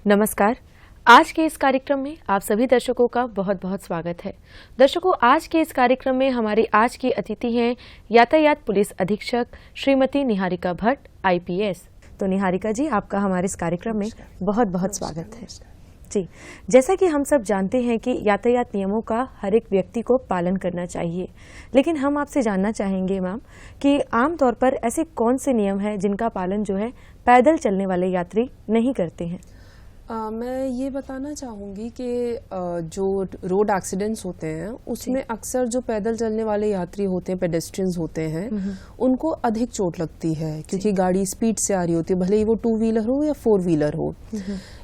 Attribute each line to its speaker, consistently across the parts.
Speaker 1: नमस्कार। आज के इस कार्यक्रम में आप सभी दर्शकों का बहुत बहुत स्वागत है। दर्शकों, आज के इस कार्यक्रम में हमारी आज की अतिथि हैं यातायात पुलिस अधीक्षक श्रीमती निहारिका भट्ट IPS। तो निहारिका जी, आपका हमारे इस कार्यक्रम में बहुत बहुत स्वागत है जी। जैसा कि हम सब जानते हैं कि यातायात नियमों का हर एक व्यक्ति को पालन करना चाहिए, लेकिन हम आपसे जानना चाहेंगे मैम कि आमतौर पर ऐसे कौन से नियम हैं जिनका पालन जो है पैदल चलने वाले यात्री नहीं करते हैं।
Speaker 2: मैं ये बताना चाहूँगी कि जो रोड एक्सीडेंट्स होते हैं उसमें अक्सर जो पैदल चलने वाले यात्री होते हैं, पेडेस्ट्रियंस होते हैं, उनको अधिक चोट लगती है क्योंकि गाड़ी स्पीड से आ रही होती है, भले ही वो 2 व्हीलर हो या 4 व्हीलर हो।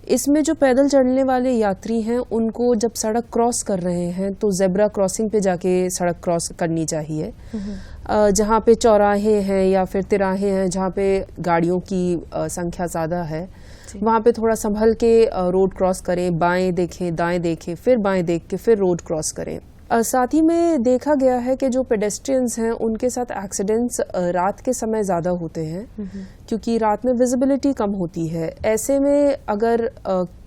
Speaker 2: इसमें जो पैदल चलने वाले यात्री हैं उनको जब सड़क क्रॉस कर रहे हैं तो जेब्रा क्रॉसिंग पे जाके सड़क क्रॉस करनी चाहिए। जहाँ पे चौराहे हैं या फिर तिराहे हैं जहाँ पे गाड़ियों की संख्या ज़्यादा है, वहाँ पे थोड़ा संभल के रोड क्रॉस करें, बाएं देखें, दाएं देखें, फिर बाएं देख के फिर रोड क्रॉस करें। साथ ही में देखा गया है कि जो पेडेस्ट्रियंस हैं उनके साथ एक्सीडेंट्स रात के समय ज़्यादा होते हैं क्योंकि रात में विजिबिलिटी कम होती है। ऐसे में अगर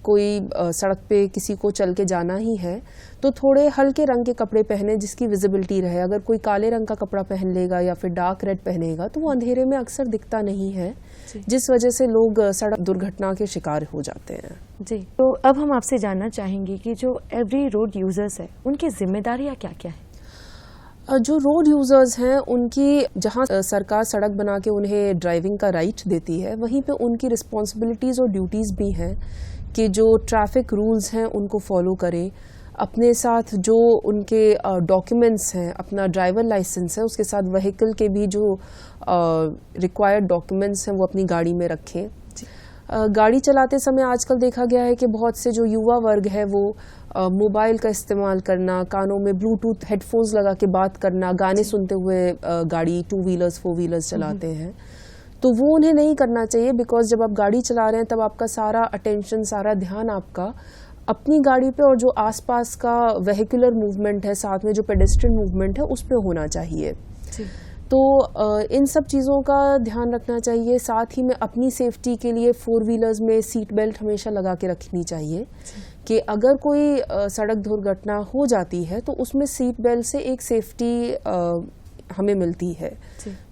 Speaker 2: कोई सड़क पे किसी को चल के जाना ही है तो थोड़े हल्के रंग के कपड़े पहने जिसकी विजिबिलिटी रहे। अगर कोई काले रंग का कपड़ा पहन लेगा या फिर डार्क रेड पहनेगा तो वो अंधेरे में अक्सर दिखता नहीं है, जिस वजह से लोग सड़क दुर्घटना के शिकार हो जाते हैं।
Speaker 1: जी, तो अब हम आपसे जानना चाहेंगे कि जो एवरी रोड यूजर्स है उनकी जिम्मेदारियां क्या क्या है।
Speaker 2: जो रोड यूजर्स हैं उनकी, जहां सरकार सड़क बना के उन्हें ड्राइविंग का राइट देती है, वहीं पे उनकी रिस्पॉन्सिबिलिटीज़ और ड्यूटीज़ भी हैं कि जो ट्रैफिक रूल्स हैं उनको फॉलो करें। अपने साथ जो उनके डॉक्यूमेंट्स हैं, अपना ड्राइवर लाइसेंस है, उसके साथ व्हीकल के भी जो रिक्वायर्ड डॉक्यूमेंट्स हैं वो अपनी गाड़ी में रखें। गाड़ी चलाते समय आजकल देखा गया है कि बहुत से जो युवा वर्ग है वो मोबाइल का इस्तेमाल करना, कानों में ब्लूटूथ हेडफोन्स लगा के बात करना, गाने सुनते हुए गाड़ी 2 व्हीलर्स 4 व्हीलर्स चलाते हैं। तो वो उन्हें नहीं करना चाहिए, बिकॉज जब आप गाड़ी चला रहे हैं तब आपका सारा अटेंशन, सारा ध्यान आपका अपनी गाड़ी पे और जो आसपास का वेहिकुलर मूवमेंट है, साथ में जो पेडेस्ट्रियन मूवमेंट है, उस पे होना चाहिए। तो इन सब चीज़ों का ध्यान रखना चाहिए। साथ ही में अपनी सेफ्टी के लिए 4 व्हीलर्स में सीट बेल्ट हमेशा लगा के रखनी चाहिए कि अगर कोई सड़क दुर्घटना हो जाती है तो उसमें सीट बेल्ट से एक सेफ्टी हमें मिलती है।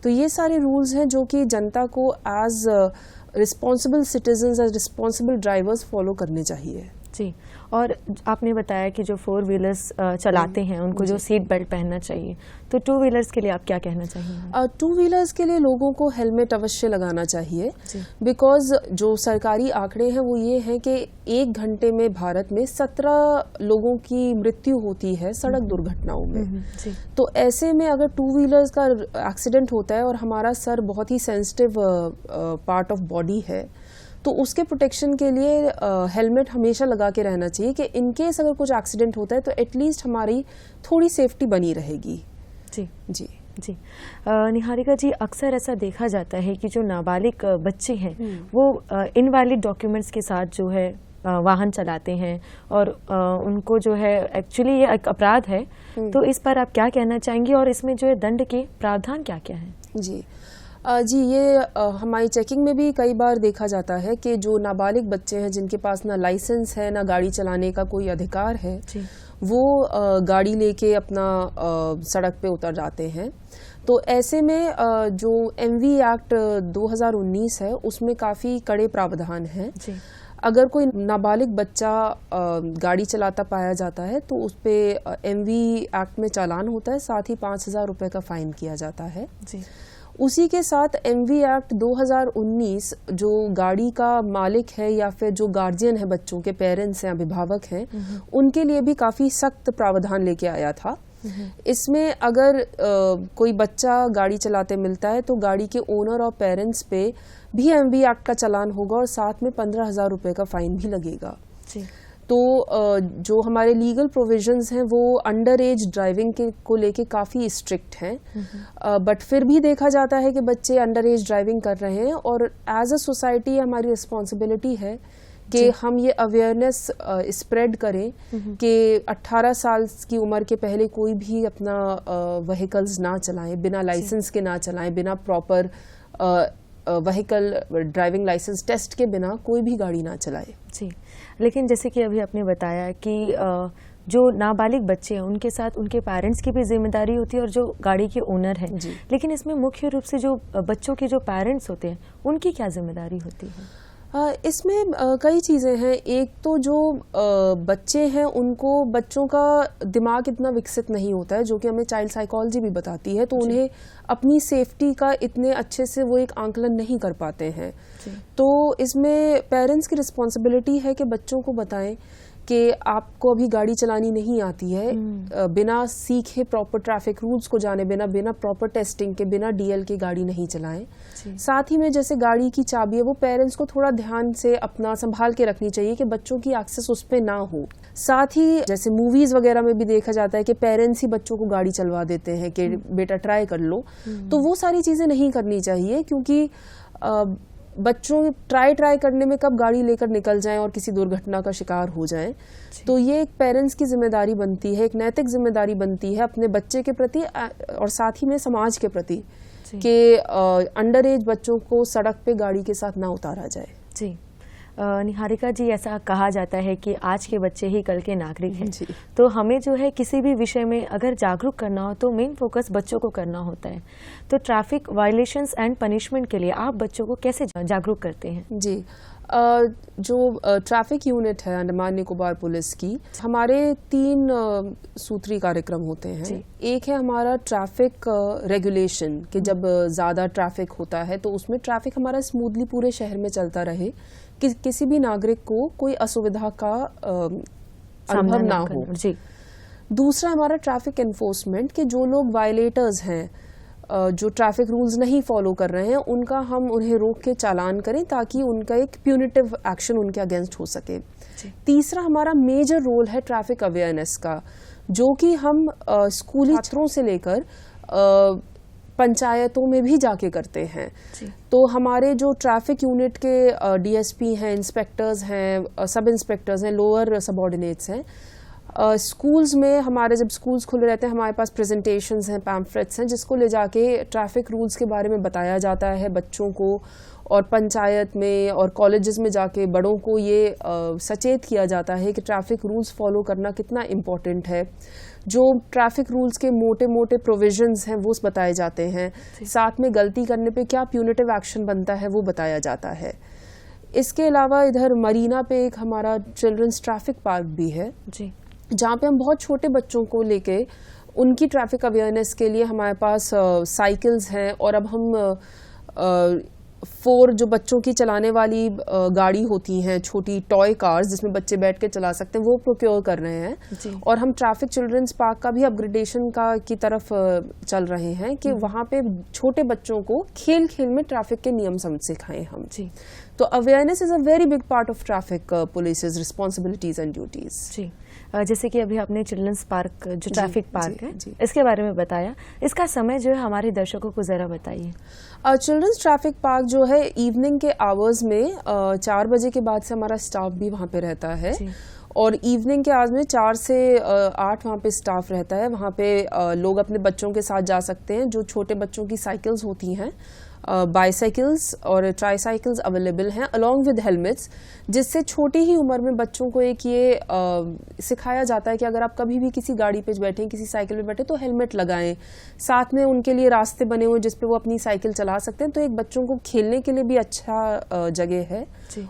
Speaker 2: तो ये सारे रूल्स हैं जो कि जनता को as responsible citizens, as responsible drivers follow करने चाहिए।
Speaker 1: जी, और आपने बताया कि जो 4 व्हीलर्स चलाते हैं उनको जो सीट बेल्ट पहनना चाहिए, तो 2 व्हीलर्स के लिए आप क्या कहना चाहिए।
Speaker 2: 2 व्हीलर्स के लिए लोगों को हेलमेट अवश्य लगाना चाहिए, बिकॉज जो सरकारी आंकड़े हैं वो ये हैं कि 1 घंटे में भारत में 17 लोगों की मृत्यु होती है सड़क दुर्घटनाओं में। तो ऐसे में अगर 2 व्हीलर्स का एक्सीडेंट होता है और हमारा सर बहुत ही सेंसिटिव पार्ट ऑफ बॉडी है, तो उसके प्रोटेक्शन के लिए हेलमेट हमेशा लगा के रहना चाहिए कि इन केस अगर कुछ एक्सीडेंट होता है तो एटलीस्ट हमारी थोड़ी सेफ्टी बनी रहेगी।
Speaker 1: जी जी जी। निहारिका जी, अक्सर ऐसा देखा जाता है कि जो नाबालिग बच्चे हैं वो इनवैलिड डॉक्यूमेंट्स के साथ जो है वाहन चलाते हैं और उनको जो है एक्चुअली ये एक अपराध है। तो इस पर आप क्या कहना चाहेंगी और इसमें जो है दंड के प्रावधान क्या क्या है।
Speaker 2: जी, ये हमारी चेकिंग में भी कई बार देखा जाता है कि जो नाबालिग बच्चे हैं जिनके पास ना लाइसेंस है ना गाड़ी चलाने का कोई अधिकार है, वो गाड़ी लेके अपना सड़क पे उतर जाते हैं। तो ऐसे में जो MV एक्ट 2019 है उसमें काफ़ी कड़े प्रावधान हैं। अगर कोई नाबालिग बच्चा गाड़ी चलाता पाया जाता है तो उस पर MV एक्ट में चालान होता है, साथ ही 5,000 रुपये का फाइन किया जाता है। उसी के साथ MV एक्ट 2019 जो गाड़ी का मालिक है या फिर जो गार्जियन है, बच्चों के पेरेंट्स हैं, अभिभावक हैं, उनके लिए भी काफ़ी सख्त प्रावधान लेके आया था। इसमें अगर कोई बच्चा गाड़ी चलाते मिलता है तो गाड़ी के ओनर और पेरेंट्स पे भी MV एक्ट का चालान होगा और साथ में 15,000 रुपये का फाइन भी लगेगा। तो जो हमारे लीगल प्रोविजंस हैं वो अंडर एज ड्राइविंग को लेके काफ़ी स्ट्रिक्ट हैं, बट फिर भी देखा जाता है कि बच्चे अंडर एज ड्राइविंग कर रहे हैं और एज अ सोसाइटी हमारी रिस्पॉन्सिबिलिटी है कि हम ये अवेयरनेस स्प्रेड करें कि 18 साल की उम्र के पहले कोई भी अपना व्हीकल्स ना चलाएं, बिना लाइसेंस के ना चलाएं, बिना proper vehicle driving license test के बिना कोई भी गाड़ी ना चलाए।
Speaker 1: जी, लेकिन जैसे कि अभी आपने बताया कि जो नाबालिग बच्चे हैं उनके साथ उनके पेरेंट्स की भी जिम्मेदारी होती है और जो गाड़ी के ओनर हैं, लेकिन इसमें मुख्य रूप से जो बच्चों के जो पेरेंट्स होते हैं उनकी क्या जिम्मेदारी होती है?
Speaker 2: इसमें कई चीज़ें हैं। एक तो जो बच्चे हैं उनको बच्चों का दिमाग इतना विकसित नहीं होता है, जो कि हमें चाइल्ड साइकोलॉजी भी बताती है, तो उन्हें अपनी सेफ्टी का इतने अच्छे से वो एक आंकलन नहीं कर पाते हैं। तो इसमें पेरेंट्स की रिस्पॉन्सिबिलिटी है कि बच्चों को बताएं कि आपको अभी गाड़ी चलानी नहीं आती है, बिना सीखे प्रॉपर ट्रैफिक रूल्स को जाने बिना प्रॉपर टेस्टिंग के, बिना डीएल के गाड़ी नहीं चलाएं। साथ ही में जैसे गाड़ी की चाबी है वो पेरेंट्स को थोड़ा ध्यान से अपना संभाल के रखनी चाहिए कि बच्चों की एक्सेस उस पे ना हो। साथ ही जैसे मूवीज वगैरह में भी देखा जाता है कि पेरेंट्स ही बच्चों को गाड़ी चलवा देते हैं कि बेटा ट्राई कर लो, तो वो सारी चीजें नहीं करनी चाहिए, क्योंकि बच्चों ट्राई करने में कब गाड़ी लेकर निकल जाएं और किसी दुर्घटना का शिकार हो जाएं। तो ये एक पेरेंट्स की जिम्मेदारी बनती है, एक नैतिक जिम्मेदारी बनती है अपने बच्चे के प्रति और साथ ही में समाज के प्रति कि अंडर एज बच्चों को सड़क पे गाड़ी के साथ ना उतारा जाए।
Speaker 1: जी, निहारिका जी, ऐसा कहा जाता है कि आज के बच्चे ही कल के नागरिक हैं, तो हमें जो है किसी भी विषय में अगर जागरूक करना हो तो मेन फोकस बच्चों को करना होता है। तो ट्रैफिक वायलेशंस एंड पनिशमेंट के लिए आप बच्चों को कैसे जागरूक करते हैं?
Speaker 2: जी, जो ट्रैफिक यूनिट है अंडमान निकोबार पुलिस की, हमारे 3 सूत्री कार्यक्रम होते हैं। एक है हमारा ट्रैफिक रेगुलेशन, कि जब ज़्यादा ट्रैफिक होता है तो उसमें ट्रैफिक हमारा स्मूथली पूरे शहर में चलता रहे, कि किसी भी नागरिक को कोई असुविधा का अनुभव ना हो।
Speaker 1: जी।
Speaker 2: दूसरा हमारा ट्रैफिक एनफोर्समेंट, कि जो लोग वायलेटर्स हैं, जो ट्रैफिक रूल्स नहीं फॉलो कर रहे हैं, उनका हम उन्हें रोक के चालान करें ताकि उनका एक प्यूनिटिव एक्शन उनके अगेंस्ट हो सके। तीसरा हमारा मेजर रोल है ट्रैफिक अवेयरनेस का, जो कि हम स्कूली छात्रों से लेकर पंचायतों में भी जाके करते हैं। तो हमारे जो ट्रैफिक यूनिट के डीएसपी हैं, इंस्पेक्टर्स हैं, सब इंस्पेक्टर्स हैं, लोअर सबऑर्डिनेट्स हैं, स्कूल्स में हमारे जब स्कूल्स खुले रहते हैं हमारे पास प्रेजेंटेशंस हैं, पैम्फलेट्स हैं, जिसको ले जाके ट्रैफिक रूल्स के बारे में बताया जाता है बच्चों को, और पंचायत में और कॉलेजेस में जाके बड़ों को ये सचेत किया जाता है कि ट्रैफिक रूल्स फॉलो करना कितना इम्पोर्टेंट है। जो ट्रैफिक रूल्स के मोटे मोटे प्रोविजंस हैं वो बताए जाते हैं, साथ में गलती करने पे क्या प्यूनिटिव एक्शन बनता है वो बताया जाता है। इसके अलावा इधर मरीना पे एक हमारा चिल्ड्रंस ट्रैफिक पार्क भी है, जहाँ पे हम बहुत छोटे बच्चों को लेके उनकी ट्रैफिक अवेयरनेस के लिए हमारे पास साइकिल्स हैं, और अब हम 4 जो बच्चों की चलाने वाली गाड़ी होती हैं, छोटी टॉय कार्स जिसमें बच्चे बैठ के चला सकते हैं, वो प्रोक्योर कर रहे हैं। और हम ट्रैफिक चिल्ड्रंस पार्क का भी अपग्रेडेशन की तरफ चल रहे हैं कि वहाँ पे छोटे बच्चों को खेल खेल में ट्रैफिक के नियम सिखाएं हम। तो awareness is a very big part of traffic police responsibilities and duties.
Speaker 1: जैसे कि अभी आपने चिल्ड्रंस पार्क जो ट्रैफिक पार्क है इसके बारे में बताया, इसका समय जो है हमारे दर्शकों को जरा बताइए।
Speaker 2: चिल्ड्रंस ट्रैफिक पार्क जो है इवनिंग के आवर्स में 4 बजे के बाद से हमारा स्टाफ भी वहाँ पे रहता है, और इवनिंग के आवर्स में 4 से 8 वहाँ पे स्टाफ रहता है। वहाँ पे लोग अपने बच्चों के साथ जा सकते हैं। जो छोटे बच्चों की साइकिल्स होती हैं, बाईसाइकिल्स और ट्राईसाइकिल्स अवेलेबल हैं अलॉन्ग विद हेलमेट्स, जिससे छोटी ही उम्र में बच्चों को एक ये सिखाया जाता है कि अगर आप कभी भी किसी गाड़ी पे बैठे, किसी साइकिल पे बैठे तो हेलमेट लगाएं। साथ में उनके लिए रास्ते बने हुए जिस पे वो अपनी साइकिल चला सकते हैं, तो एक बच्चों को खेलने के लिए भी अच्छा जगह है,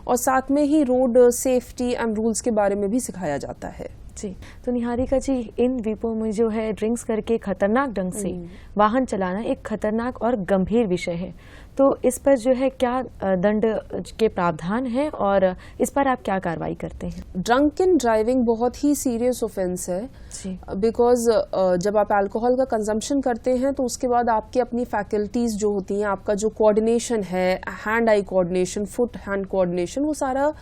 Speaker 2: और साथ में ही रोड सेफ्टी एंड रूल्स के बारे में भी सिखाया जाता है।
Speaker 1: जी, तो निहारिका जी, इन द्वीपों में जो है ड्रिंक्स करके खतरनाक ढंग से वाहन चलाना एक खतरनाक और गंभीर विषय है, तो इस पर जो है क्या दंड के प्रावधान है और इस पर आप क्या कार्रवाई करते हैं?
Speaker 2: ड्रंकन ड्राइविंग बहुत ही सीरियस ऑफेंस है, बिकॉज जब आप अल्कोहल का कंजम्पशन करते हैं तो उसके बाद आपकी अपनी फैकल्टीज जो होती हैं, आपका जो कोऑर्डिनेशन है, hand eye coordination, foot hand coordination, वो सारा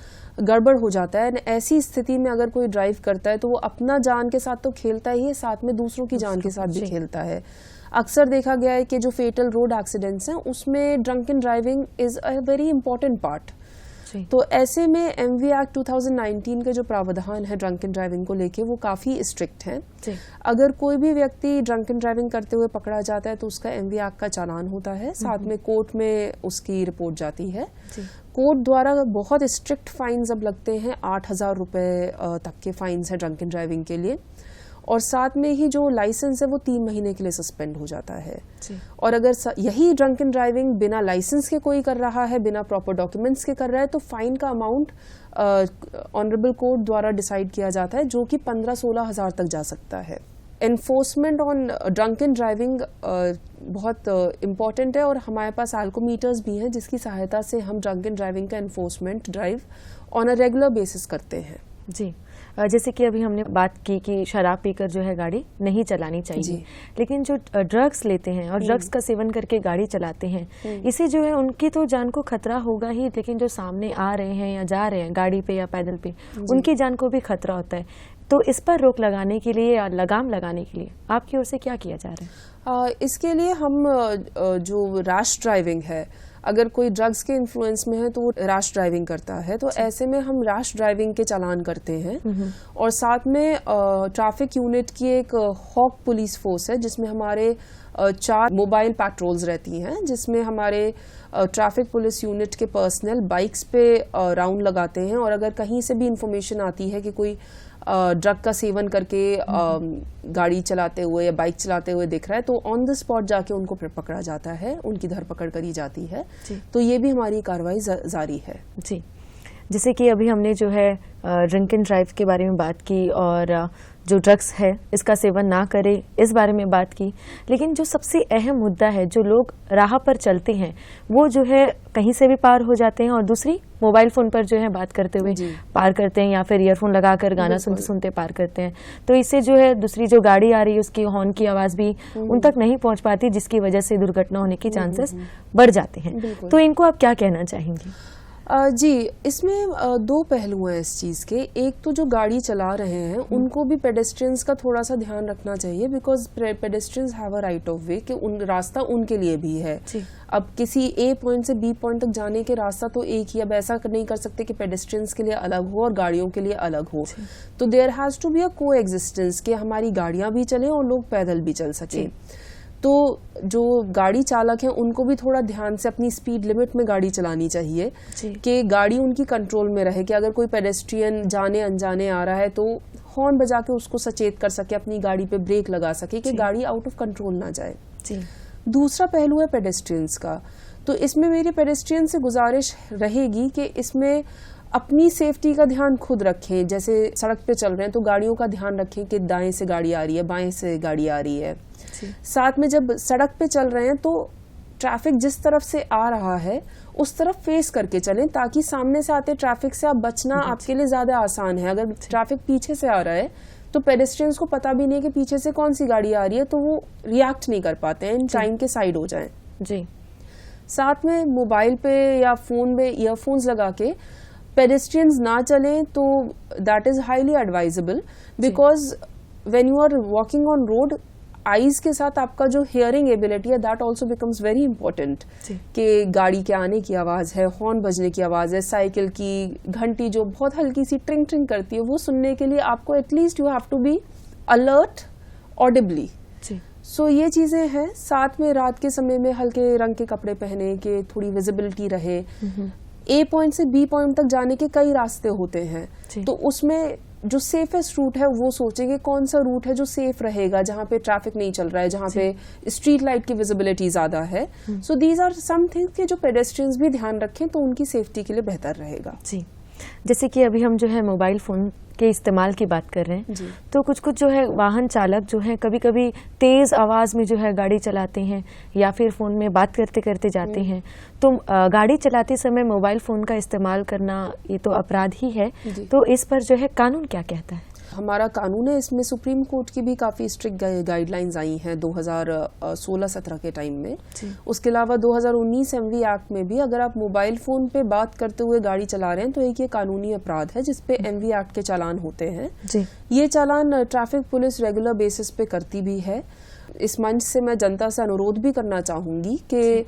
Speaker 2: गड़बड़ हो जाता है। ऐसी स्थिति में अगर कोई ड्राइव करता है तो वो अपना जान के साथ तो खेलता ही है, साथ में दूसरों की जान के साथ भी खेलता है। अक्सर देखा गया है कि जो फेटल रोड एक्सीडेंट्स हैं उसमें drunken driving is a very important part. तो ऐसे में एमवी एक्ट 2019 के जो प्रावधान है ड्रंकन ड्राइविंग को लेके वो काफी स्ट्रिक्ट हैं। अगर कोई भी व्यक्ति ड्रंकन ड्राइविंग करते हुए पकड़ा जाता है तो उसका एमवी एक्ट का चालान होता है, साथ में कोर्ट में उसकी रिपोर्ट जाती है। कोर्ट द्वारा बहुत स्ट्रिक्ट फाइन्स अब लगते हैं, 8,000 रुपए तक के फाइन्स हैं ड्रंकन ड्राइविंग के लिए, और साथ में ही जो लाइसेंस है वो 3 महीने के लिए सस्पेंड हो जाता है। और अगर यही ड्रंकन ड्राइविंग बिना लाइसेंस के कोई कर रहा है, बिना प्रॉपर डॉक्यूमेंट्स के कर रहा है, तो फाइन का अमाउंट ऑनरेबल कोर्ट द्वारा डिसाइड किया जाता है, जो कि 15-16 हज़ार तक जा सकता है। एनफोर्समेंट ऑन ड्रंकन ड्राइविंग बहुत इम्पॉर्टेंट है, और हमारे पास एल्कोमीटर्स भी हैं जिसकी सहायता से हम ड्रंकन ड्राइविंग का enforcement drive on a regular basis करते हैं।
Speaker 1: जी, जैसे कि अभी हमने बात की कि शराब पीकर जो है गाड़ी नहीं चलानी चाहिए, लेकिन जो ड्रग्स लेते हैं और ड्रग्स का सेवन करके गाड़ी चलाते हैं, इससे जो है उनकी तो जान को खतरा होगा ही, लेकिन जो सामने आ रहे हैं या जा रहे हैं गाड़ी पे या पैदल पे, उनकी जान को भी खतरा होता है। तो इस पर रोक लगाने के लिए या लगाम लगाने के लिए आपकी ओर से क्या किया जा रहा है?
Speaker 2: इसके लिए हम जो रैश ड्राइविंग है, अगर कोई ड्रग्स के इन्फ्लुएंस में है तो वो रैश ड्राइविंग करता है, तो ऐसे में हम रैश ड्राइविंग के चालान करते हैं। और साथ में ट्रैफिक यूनिट की एक हॉक पुलिस फोर्स है जिसमें हमारे 4 मोबाइल पेट्रोल्स रहती हैं, जिसमें हमारे ट्रैफिक पुलिस यूनिट के पर्सनल बाइक्स पे राउंड लगाते हैं, और अगर कहीं से भी इंफॉर्मेशन आती है कि कोई ड्रग का सेवन करके गाड़ी चलाते हुए या बाइक चलाते हुए दिख रहा है, तो ऑन द स्पॉट जाके उनको पकड़ा जाता है, उनकी धरपकड़ करी जाती है। तो ये भी हमारी कार्रवाई जारी है।
Speaker 1: जी, जैसे कि अभी हमने जो है ड्रिंक एंड ड्राइव के बारे में बात की और जो ड्रग्स है इसका सेवन ना करे इस बारे में बात की, लेकिन जो सबसे अहम मुद्दा है, जो लोग राह पर चलते हैं वो जो है कहीं से भी पार हो जाते हैं, और दूसरी मोबाइल फोन पर जो है बात करते हुए पार करते हैं, या फिर ईयरफोन लगाकर गाना सुनते सुनते पार करते हैं। तो इससे जो है दूसरी जो गाड़ी आ रही है उसकी हॉर्न की आवाज भी उन तक नहीं पहुंच पाती, जिसकी वजह से दुर्घटना होने के चांसेस बढ़ जाते हैं। तो इनको आप क्या कहना चाहेंगे?
Speaker 2: जी, इसमें 2 पहलू हैं इस चीज़ के। एक तो जो गाड़ी चला रहे हैं उनको भी पेडेस्ट्रियंस का थोड़ा सा ध्यान रखना चाहिए, because pedestrians have a right of वे कि रास्ता उनके लिए भी है। अब किसी ए पॉइंट से बी पॉइंट तक जाने के रास्ता तो एक ही, अब ऐसा नहीं कर सकते कि पेडेस्ट्रियंस के लिए अलग हो और गाड़ियों के लिए अलग हो। तो there has to be a coexistence कि हमारी गाड़ियां भी चलें और लोग पैदल भी चल सकें। तो जो गाड़ी चालक हैं उनको भी थोड़ा ध्यान से अपनी स्पीड लिमिट में गाड़ी चलानी चाहिए कि गाड़ी उनकी कंट्रोल में रहे, कि अगर कोई पेडेस्ट्रियन जाने अनजाने आ रहा है तो हॉर्न बजा के उसको सचेत कर सके, अपनी गाड़ी पे ब्रेक लगा सके कि गाड़ी आउट ऑफ कंट्रोल ना जाए। दूसरा पहलू है पेडेस्ट्रियंस का। तो इसमें मेरी पेडेस्ट्रियन से गुजारिश रहेगी कि इसमें अपनी सेफ्टी का ध्यान खुद रखें। जैसे सड़क पे चल रहे हैं तो गाड़ियों का ध्यान रखें कि दाएं से गाड़ी आ रही है, बाएं से गाड़ी आ रही है। साथ में जब सड़क पे चल रहे हैं तो ट्रैफिक जिस तरफ से आ रहा है उस तरफ फेस करके चलें, ताकि सामने से आते ट्रैफिक से आप बचना आपके लिए ज्यादा आसान है। अगर ट्रैफिक पीछे से आ रहा है तो पेडेस्ट्रियंस को पता भी नहीं कि पीछे से कौन सी गाड़ी आ रही है, तो वो रिएक्ट नहीं कर पाते हैं, इन टाइम के साइड हो जाएं। जी, साथ में मोबाइल पे या फोन में ईयरफोन्स लगा के पेडेस्ट्रियंस ना चलें तो that is highly advisable, because when you are walking on road, eyes के साथ आपका जो हियरिंग एबिलिटी है that also becomes very important, कि गाड़ी के आने की आवाज है, हॉर्न बजने की आवाज है, साइकिल की घंटी जो बहुत हल्की सी ट्रिंग ट्रिंग करती है, वो सुनने के लिए आपको at least you have to be alert audibly. So ये चीजें हैं। साथ में रात के समय में हल्के रंग के कपड़े पहने कि थोड़ी विजिबिलिटी रहे। ए पॉइंट से बी पॉइंट तक जाने के कई रास्ते होते हैं, तो उसमें जो सेफेस्ट रूट है वो सोचेंगे कौन सा रूट है जो सेफ रहेगा, जहाँ पे ट्रैफिक नहीं चल रहा है, जहाँ पे स्ट्रीट लाइट की विजिबिलिटी ज्यादा है। So these are some things कि जो पेडेस्ट्रियंस भी ध्यान रखें तो उनकी सेफ्टी के लिए बेहतर रहेगा। जी,
Speaker 1: जैसे कि अभी हम जो है मोबाइल फोन के इस्तेमाल की बात कर रहे हैं, तो कुछ कुछ जो है वाहन चालक जो है कभी कभी तेज आवाज में जो है गाड़ी चलाते हैं या फिर फोन में बात करते करते जाते हैं। तो गाड़ी चलाते समय मोबाइल फोन का इस्तेमाल करना ये तो अपराध ही है, तो इस पर जो है कानून क्या कहता है?
Speaker 2: हमारा कानून है, इसमें सुप्रीम कोर्ट की भी काफी स्ट्रिक्ट गाइडलाइंस आई हैं 2016-17 के टाइम में। उसके अलावा 2019 एमवी एक्ट में भी अगर आप मोबाइल फोन पे बात करते हुए गाड़ी चला रहे हैं तो एक ये कानूनी अपराध है जिसपे एमवी एक्ट के चालान होते हैं। ये चालान ट्रैफिक पुलिस रेगुलर बेसिस पे करती भी है। इस मंच से मैं जनता से अनुरोध भी करना चाहूंगी कि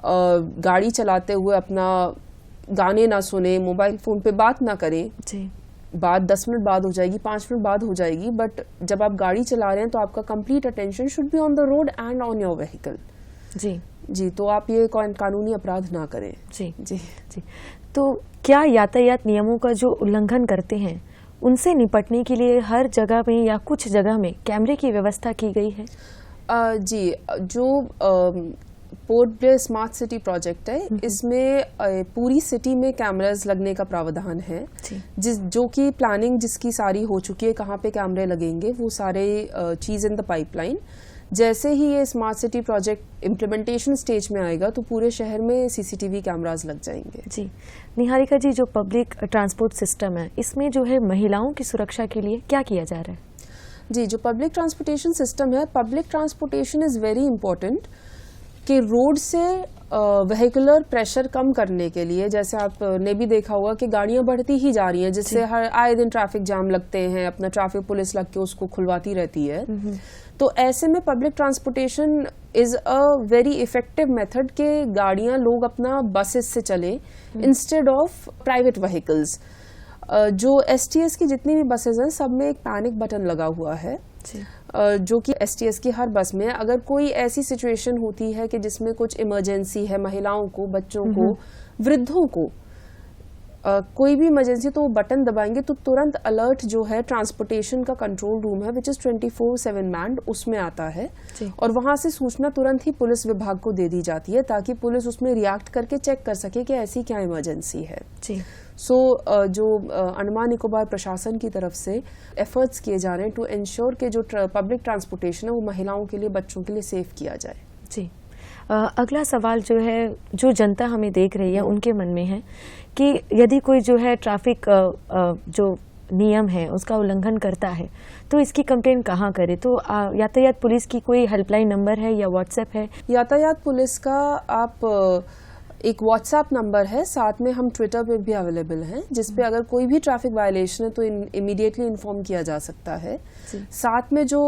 Speaker 2: गाड़ी चलाते हुए अपना गाने ना सुने, मोबाइल फोन पे बात ना करें।
Speaker 1: जी।
Speaker 2: बात 10 मिनट बाद हो जाएगी, 5 मिनट बाद हो जाएगी, बट जब आप गाड़ी चला रहे हैं तो आपका complete attention should be on the road and on your vehicle.
Speaker 1: जी
Speaker 2: जी, तो आप ये कानूनी अपराध ना करें।
Speaker 1: जी
Speaker 2: जी
Speaker 1: जी। तो क्या यातायात नियमों का जो उल्लंघन करते हैं उनसे निपटने के लिए हर जगह में या कुछ जगह में कैमरे की व्यवस्था की गई है?
Speaker 2: जी, जो port Blair smart city project है, इसमें पूरी सिटी में कैमरास लगने का प्रावधान है, जो कि प्लानिंग जिसकी सारी हो चुकी है, कहाँ पे कैमरे लगेंगे वो सारे चीज इन द पाइपलाइन। जैसे ही ये smart city project implementation stage में आएगा तो पूरे शहर में सीसीटीवी कैमरास लग जाएंगे।
Speaker 1: जी निहारिका जी, जो पब्लिक ट्रांसपोर्ट सिस्टम है इसमें जो है महिलाओं की सुरक्षा के लिए क्या किया जा रहा है?
Speaker 2: जी, जो पब्लिक ट्रांसपोर्टेशन सिस्टम है, public transportation is very important कि रोड से व्हीकुलर प्रेशर कम करने के लिए, जैसे आपने भी देखा होगा कि गाड़ियां बढ़ती ही जा रही हैं, जिससे हर आए दिन ट्रैफिक जाम लगते हैं, अपना ट्रैफिक पुलिस लग के उसको खुलवाती रहती है। तो ऐसे में public transportation is a very effective method कि गाड़ियां लोग अपना बसेस से चले इंस्टेड ऑफ प्राइवेट व्हीकल्स। जो एसटीएस की जितनी भी बसेस हैं सब में एक पैनिक बटन लगा हुआ है, जो कि एसटीएस की हर बस में अगर कोई ऐसी सिचुएशन होती है कि जिसमें कुछ इमरजेंसी है, महिलाओं को, बच्चों को, वृद्धों को कोई भी इमरजेंसी, तो वो बटन दबाएंगे तो तुरंत अलर्ट जो है ट्रांसपोर्टेशन का कंट्रोल रूम है विच इज 24/7 मैन्ड, उसमें आता है और वहां से सूचना तुरंत ही पुलिस विभाग को दे दी जाती है ताकि पुलिस उसमें रिएक्ट करके चेक कर सके कि ऐसी क्या इमरजेंसी है। सो जो अंडमान निकोबार प्रशासन की तरफ से एफर्ट्स किए जा रहे हैं टू एंश्योर कि जो पब्लिक ट्रांसपोर्टेशन है वो महिलाओं के लिए, बच्चों के लिए सेफ किया जाए।
Speaker 1: जी, अगला सवाल जो है, जो जनता हमें देख रही है उनके मन में है कि यदि कोई जो है ट्रैफिक जो नियम है उसका उल्लंघन करता है तो इसकी कंप्लेन कहाँ करे? तो यातायात पुलिस की कोई हेल्पलाइन नंबर है या व्हाट्सएप है?
Speaker 2: यातायात पुलिस का आप एक व्हाट्सएप नंबर है, साथ में हम ट्विटर पे भी अवेलेबल हैं, जिसपे अगर कोई भी ट्रैफिक वायलेशन है तो इमीडिएटली इन्फॉर्म किया जा सकता है। साथ में जो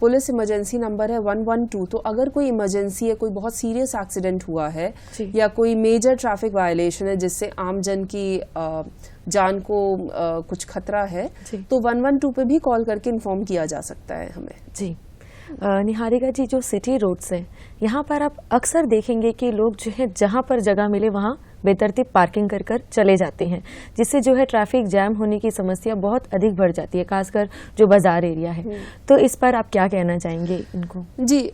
Speaker 2: पुलिस इमरजेंसी नंबर है 112, तो अगर कोई इमरजेंसी है, कोई बहुत सीरियस एक्सीडेंट हुआ है या कोई मेजर ट्रैफिक वायलेशन है जिससे आमजन की जान को कुछ खतरा है, तो 112 पे भी कॉल करके इन्फॉर्म किया जा सकता है हमें।
Speaker 1: जी निहारिका जी, जो सिटी रोड्स हैं यहाँ पर आप अक्सर देखेंगे कि लोग जो है जहाँ पर जगह मिले वहाँ बेतरतीब पार्किंग कर चले जाते हैं, जिससे जो है ट्रैफिक जैम होने की समस्या बहुत अधिक बढ़ जाती है, खासकर जो बाजार एरिया है। तो इस पर आप क्या कहना चाहेंगे इनको?
Speaker 2: जी,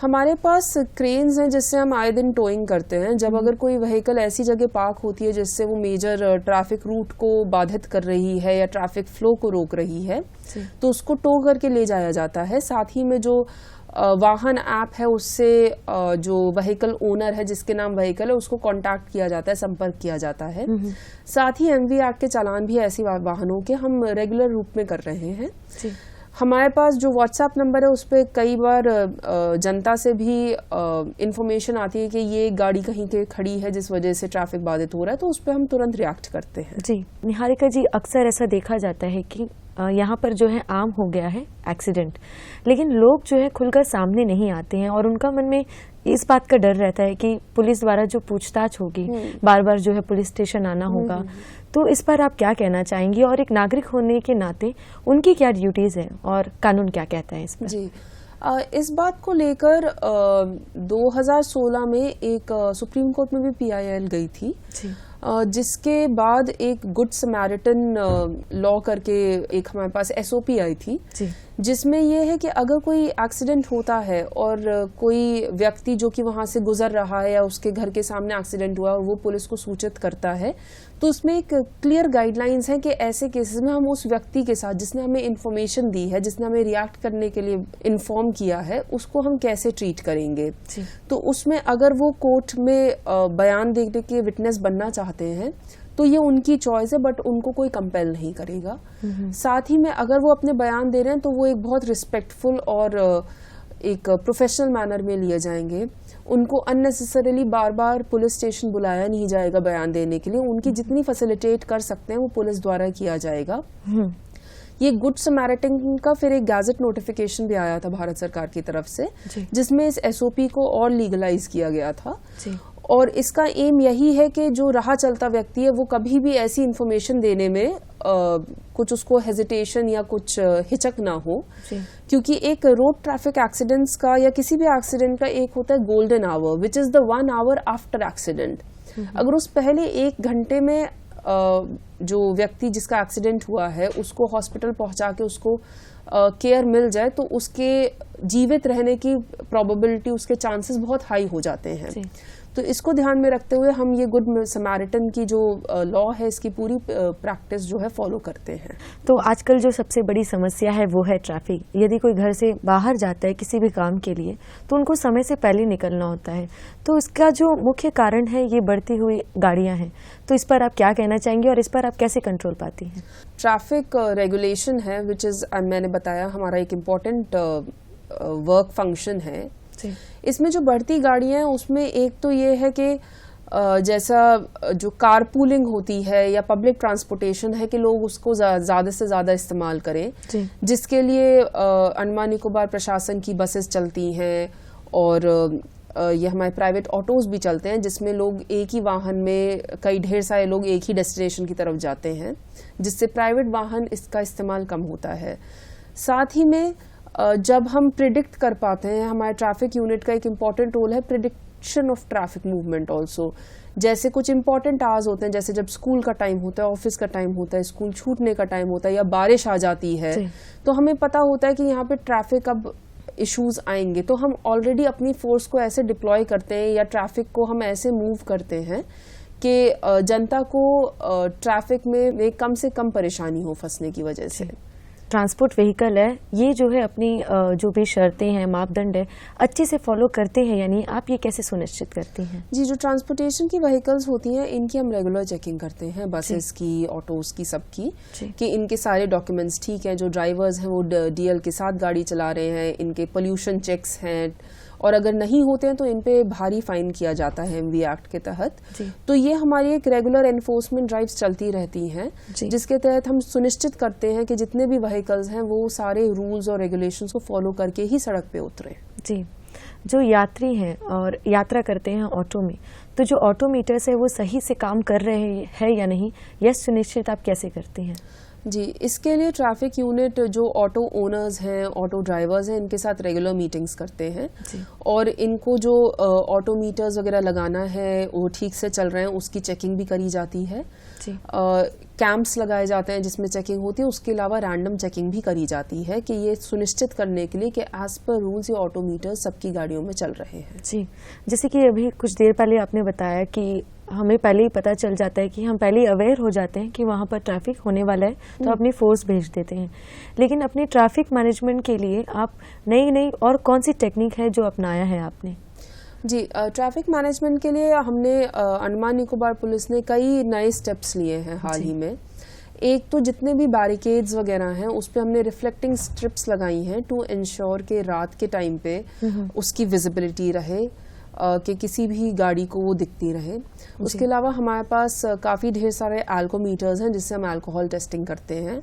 Speaker 2: हमारे पास क्रेन्स हैं जिससे हम आए दिन टोइंग करते हैं। जब अगर कोई व्हीकल ऐसी जगह पार्क होती है जिससे वो मेजर ट्रैफिक रूट को बाधित कर रही है या ट्रैफिक फ्लो को रोक रही है, तो उसको टो करके ले जाया जाता है। साथ ही में जो वाहन ऐप है उससे जो व्हीकल ओनर है जिसके नाम व्हीकल है उसको कांटेक्ट किया जाता है, संपर्क किया जाता है। साथ ही एमवी एक्ट के चालान भी ऐसी वाहनों के हम रेगुलर रूप में कर रहे हैं। हमारे पास जो व्हाट्सएप नंबर है उस पर कई बार जनता से भी इंफॉर्मेशन आती है कि ये गाड़ी कहीं के खड़ी है जिस वजह से ट्रैफिक बाधित हो रहा है, तो उस पर हम तुरंत रिएक्ट करते हैं।
Speaker 1: जी निहारिका जी, अक्सर ऐसा देखा जाता है कि यहाँ पर जो है आम हो गया है एक्सीडेंट, लेकिन लोग जो है खुलकर सामने नहीं आते हैं और उनका मन में इस बात का डर रहता है कि पुलिस द्वारा जो पूछताछ होगी, बार बार जो है पुलिस स्टेशन आना होगा। तो इस पर आप क्या कहना चाहेंगी और एक नागरिक होने के नाते उनकी क्या ड्यूटीज हैं और कानून क्या कहता है इस पर? जी,
Speaker 2: इस बात को लेकर 2016 में एक सुप्रीम कोर्ट में भी PIL गई थी, जिसके बाद एक गुड समैरिटन लॉ करके एक हमारे पास SOP आई थी, जिसमें ये है कि अगर कोई एक्सीडेंट होता है और कोई व्यक्ति जो कि वहां से गुजर रहा है या उसके घर के सामने एक्सीडेंट हुआ और वो पुलिस को सूचित करता है, तो उसमें एक क्लियर गाइडलाइंस है कि ऐसे केसेस में हम उस व्यक्ति के साथ जिसने हमें इन्फॉर्मेशन दी है, जिसने हमें रिएक्ट करने के लिए इन्फॉर्म किया है, उसको हम कैसे ट्रीट करेंगे। तो उसमें अगर वो कोर्ट में बयान देने के विटनेस बनना चाहते हैं तो ये उनकी चॉइस है, बट उनको कोई कंपेल नहीं करेगा। साथ ही में अगर वो अपने बयान दे रहे हैं तो वो एक बहुत रिस्पेक्टफुल और एक प्रोफेशनल मैनर में लिए जाएंगे। उनको अननेसेसरीली बार बार पुलिस स्टेशन बुलाया नहीं जाएगा बयान देने के लिए। उनकी जितनी फैसिलिटेट कर सकते हैं वो पुलिस द्वारा किया जाएगा। ये गुड समैरिटन का फिर एक गैजेट नोटिफिकेशन भी आया था भारत सरकार की तरफ से, जिसमें इस SOP को और लीगलाइज किया गया था और इसका एम यही है कि जो राह चलता व्यक्ति है वो कभी भी ऐसी इंफॉर्मेशन देने में कुछ उसको हेजिटेशन या कुछ हिचक ना हो, क्योंकि एक रोड ट्रैफिक एक्सीडेंट्स का या किसी भी एक्सीडेंट का एक होता है golden hour, which is the 1 hour after accident. अगर उस पहले 1 घंटे में जो व्यक्ति जिसका एक्सीडेंट हुआ है उसको हॉस्पिटल पहुंचा के उसको केयर मिल जाए तो उसके जीवित रहने की प्रोबेबिलिटी, उसके चांसेस बहुत हाई हो जाते हैं। तो इसको ध्यान में रखते हुए हम ये गुड समैरिटन की जो लॉ है इसकी पूरी प्रैक्टिस जो है फॉलो करते हैं।
Speaker 1: तो आजकल जो सबसे बड़ी समस्या है वो है ट्रैफिक। यदि कोई घर से बाहर जाता है किसी भी काम के लिए तो उनको समय से पहले निकलना होता है, तो इसका जो मुख्य कारण है ये बढ़ती हुई गाड़ियां हैं। तो इस पर आप क्या कहना चाहेंगे और इस पर आप कैसे कंट्रोल पाती हैं?
Speaker 2: ट्रैफिक रेगुलेशन है विच इज, मैंने बताया, हमारा एक इम्पॉर्टेंट वर्क फंक्शन है। इसमें जो बढ़ती गाड़ियां हैं उसमें एक तो ये है कि जैसा जो कारपूलिंग होती है या पब्लिक ट्रांसपोर्टेशन है कि लोग उसको ज़्यादा से ज़्यादा इस्तेमाल करें, जिसके लिए अंडमान निकोबार प्रशासन की बसेस चलती हैं और ये हमारे प्राइवेट ऑटोज भी चलते हैं जिसमें लोग एक ही वाहन में कई ढेर सारे लोग एक ही डेस्टिनेशन की तरफ जाते हैं, जिससे प्राइवेट वाहन इसका इस्तेमाल कम होता है। साथ ही में जब हम प्रिडिक्ट कर पाते हैं, हमारे ट्रैफिक यूनिट का एक इम्पॉर्टेंट रोल है prediction of traffic movement also. जैसे कुछ इंपॉर्टेंट आवर्स होते हैं, जैसे जब स्कूल का टाइम होता है, ऑफिस का टाइम होता है, स्कूल छूटने का टाइम होता है या बारिश आ जाती है, तो हमें पता होता है कि यहाँ पे ट्रैफिक अब इश्यूज आएंगे, तो हम ऑलरेडी अपनी फोर्स को ऐसे डिप्लॉय करते हैं या ट्रैफिक को हम ऐसे मूव करते हैं कि जनता को ट्रैफिक में कम से कम परेशानी हो फंसने की वजह से।
Speaker 1: ट्रांसपोर्ट व्हीकल है ये जो है अपनी जो भी शर्तें हैं, मापदंड है, अच्छे से फॉलो करते हैं, यानी आप ये कैसे सुनिश्चित करती हैं? जी,
Speaker 2: जो ट्रांसपोर्टेशन की व्हीकल्स होती हैं इनकी हम रेगुलर चेकिंग करते हैं, बसेस की, ऑटोज की, सबकी, कि इनके सारे डॉक्यूमेंट्स ठीक हैं, जो ड्राइवर्स हैं वो डीएल के साथ गाड़ी चला रहे हैं, इनके पोल्यूशन चेक्स हैं, और अगर नहीं होते हैं तो इन पे भारी फाइन किया जाता है एमवी एक्ट के तहत। तो ये हमारी एक रेगुलर एनफोर्समेंट ड्राइव्स चलती रहती हैं, जिसके तहत हम सुनिश्चित करते हैं कि जितने भी व्हीकल्स हैं वो सारे रूल्स और रेगुलेशंस को फॉलो करके ही सड़क पे उतरे।
Speaker 1: जी, जो यात्री हैं और यात्रा करते हैं ऑटो में, तो जो ऑटोमीटर्स है वो सही से काम कर रहे हैं या नहीं, यह सुनिश्चित आप कैसे करती हैं?
Speaker 2: जी, इसके लिए ट्रैफिक यूनिट जो ऑटो ओनर्स हैं, ऑटो ड्राइवर्स हैं, इनके साथ रेगुलर मीटिंग्स करते हैं और इनको जो ऑटो मीटर्स वगैरह लगाना है वो ठीक से चल रहे हैं उसकी चेकिंग भी करी जाती है। कैंप्स लगाए जाते हैं जिसमें चेकिंग होती है, उसके अलावा रैंडम चेकिंग भी करी जाती है कि ये सुनिश्चित करने के लिए कि एज पर रूल्स ये ऑटो मीटर्स सबकी गाड़ियों में चल रहे हैं।
Speaker 1: जी, जैसे कि अभी कुछ देर पहले आपने बताया कि हमें पहले ही पता चल जाता है कि हम पहले ही अवेयर हो जाते हैं कि वहाँ पर ट्रैफिक होने वाला है, तो अपनी फोर्स भेज देते हैं। लेकिन अपने ट्रैफिक मैनेजमेंट के लिए आप नई और कौन सी टेक्निक है जो अपनाया है आपने?
Speaker 2: जी, ट्रैफिक मैनेजमेंट के लिए हमने अंडमान निकोबार पुलिस ने कई नए स्टेप्स लिए हैं हाल ही में। एक तो जितने भी बैरिकेड्स वगैरह हैं उस पे हमने रिफ्लेक्टिंग स्ट्रिप्स लगाई हैं टू इंश्योर के रात के टाइम पे उसकी विजिबिलिटी रहे, कि किसी भी गाड़ी को वो दिखती रहे। उसके अलावा हमारे पास काफ़ी ढेर सारे एल्कोमीटर्स हैं जिससे हम अल्कोहल टेस्टिंग करते हैं।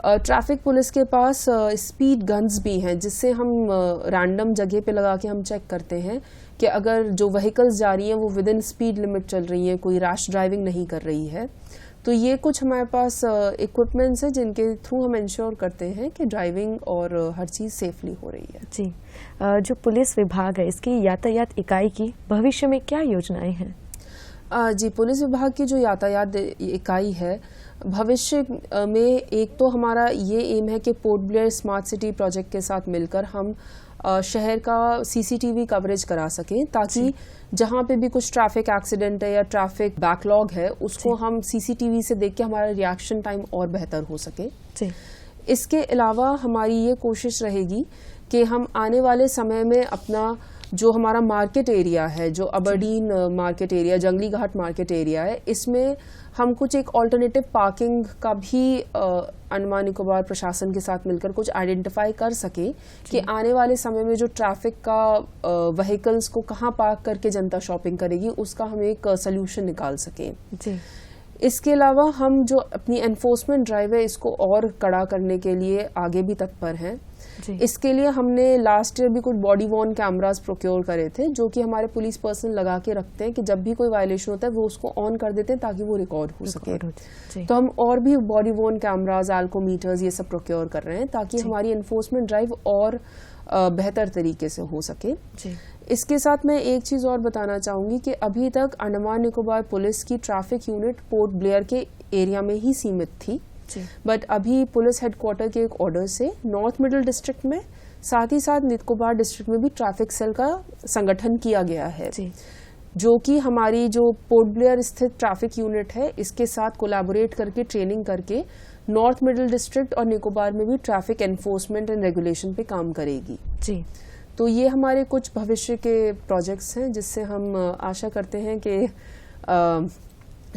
Speaker 2: ट्रैफिक पुलिस के पास स्पीड गन्स भी हैं जिससे हम रैंडम जगह पे लगा के हम चेक करते हैं कि अगर जो व्हीकल्स जा रही हैं वो विद इन स्पीड लिमिट चल रही हैं, कोई रैश ड्राइविंग नहीं कर रही है। तो ये कुछ हमारे पास इक्विपमेंट्स हैं जिनके थ्रू हम इंश्योर करते हैं कि ड्राइविंग और हर चीज़ सेफली हो रही है।
Speaker 1: जी, जो पुलिस विभाग है इसकी यातायात इकाई की भविष्य में क्या योजनाएं हैं?
Speaker 2: जी, पुलिस विभाग की जो यातायात इकाई है भविष्य में एक तो हमारा ये एम है कि port Blair smart city project के साथ मिलकर हम शहर का सीसीटीवी कवरेज करा सकें, ताकि जहाँ पे भी कुछ ट्रैफिक एक्सीडेंट है या ट्रैफिक बैकलॉग है उसको हम सीसीटीवी से देख के हमारा रिएक्शन टाइम और बेहतर हो सके। इसके अलावा हमारी ये कोशिश रहेगी कि हम आने वाले समय में अपना जो हमारा मार्केट एरिया है, जो अबरडीन मार्केट एरिया, जंगली घाट मार्केट एरिया है, इसमें हम कुछ एक ऑल्टरनेटिव पार्किंग का भी अंडमान निकोबार प्रशासन के साथ मिलकर कुछ आइडेंटिफाई कर सके कि आने वाले समय में जो ट्रैफिक का व्हीकल्स को कहाँ पार्क करके जनता शॉपिंग करेगी उसका हम एक सोल्यूशन निकाल सकें। इसके अलावा हम जो अपनी एनफोर्समेंट ड्राइव है इसको और कड़ा करने के लिए आगे भी तत्पर हैं। इसके लिए हमने लास्ट ईयर भी कुछ बॉडी वॉर्न कैमरास प्रोक्योर करे थे, जो कि हमारे पुलिस पर्सन लगा के रखते हैं कि जब भी कोई वायलेशन होता है वो उसको ऑन कर देते हैं ताकि वो रिकॉर्ड हो सके। तो हम और भी बॉडी वॉर्न कैमरास, एल्कोमीटर्स, ये सब प्रोक्योर कर रहे हैं ताकि हमारी एनफोर्समेंट ड्राइव और बेहतर तरीके से हो सके। इसके साथ मैं एक चीज और बताना चाहूंगी कि अभी तक अंडमान निकोबार पुलिस की ट्रैफिक यूनिट पोर्ट ब्लेयर के एरिया में ही सीमित थी, बट अभी पुलिस हेडक्वार्टर के एक ऑर्डर से नॉर्थ मिडिल डिस्ट्रिक्ट में, साथ ही साथ निकोबार डिस्ट्रिक्ट में भी ट्रैफिक सेल का संगठन किया गया है, जो कि हमारी जो पोर्ट ब्लेयर स्थित ट्रैफिक यूनिट है इसके साथ कोलैबोरेट करके ट्रेनिंग करके नॉर्थ मिडिल डिस्ट्रिक्ट और निकोबार में भी ट्रैफिक एनफोर्समेंट एंड रेगुलेशन पे काम करेगी। तो ये हमारे कुछ भविष्य के प्रोजेक्ट्स हैं जिससे हम आशा करते हैं कि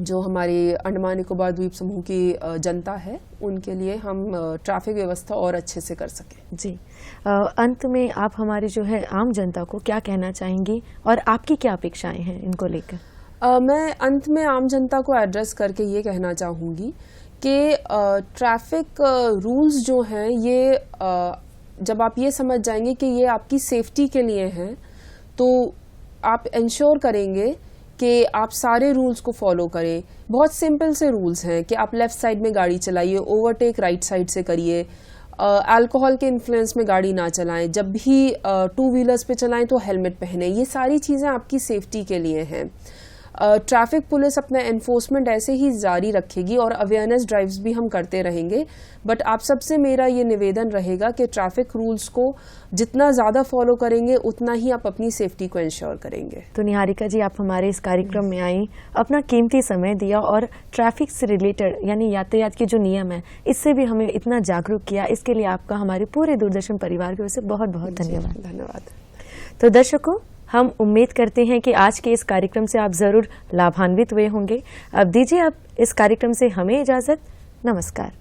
Speaker 2: जो हमारी अंडमान निकोबार द्वीप समूह की जनता है उनके लिए हम ट्रैफिक व्यवस्था और अच्छे से कर सकें।
Speaker 1: अंत में आप हमारी जो है आम जनता को क्या कहना चाहेंगी और आपकी क्या अपेक्षाएं हैं इनको लेकर?
Speaker 2: मैं अंत में आम जनता को एड्रेस करके ये कहना चाहूँगी कि ट्रैफिक रूल्स जो हैं ये जब आप ये समझ जाएंगे कि ये आपकी सेफ्टी के लिए हैं तो आप इंश्योर करेंगे कि आप सारे रूल्स को फॉलो करें। बहुत सिंपल से रूल्स हैं कि आप लेफ्ट साइड में गाड़ी चलाइए, ओवरटेक राइट साइड से करिए, अल्कोहल के इन्फ्लुएंस में गाड़ी ना चलाएं, जब भी टू व्हीलर्स पे चलाएं तो हेलमेट पहने। ये सारी चीज़ें आपकी सेफ्टी के लिए हैं। ट्रैफिक पुलिस अपना एनफोर्समेंट ऐसे ही जारी रखेगी और अवेयरनेस ड्राइव्स भी हम करते रहेंगे, बट आप सबसे मेरा ये निवेदन रहेगा कि ट्रैफिक रूल्स को जितना ज़्यादा फॉलो करेंगे उतना ही आप अपनी सेफ्टी को इंश्योर करेंगे।
Speaker 1: तो निहारिका जी, आप हमारे इस कार्यक्रम में आई, अपना कीमती समय दिया और ट्रैफिक से रिलेटेड यानी यातायात के जो नियम है इससे भी हमें इतना जागरूक किया, इसके लिए आपका हमारे पूरे दूरदर्शन परिवार की ओर से बहुत बहुत धन्यवाद। तो दर्शकों, हम उम्मीद करते हैं कि आज के इस कार्यक्रम से आप जरूर लाभान्वित हुए होंगे। अब दीजिए आप इस कार्यक्रम से हमें इजाजत। नमस्कार।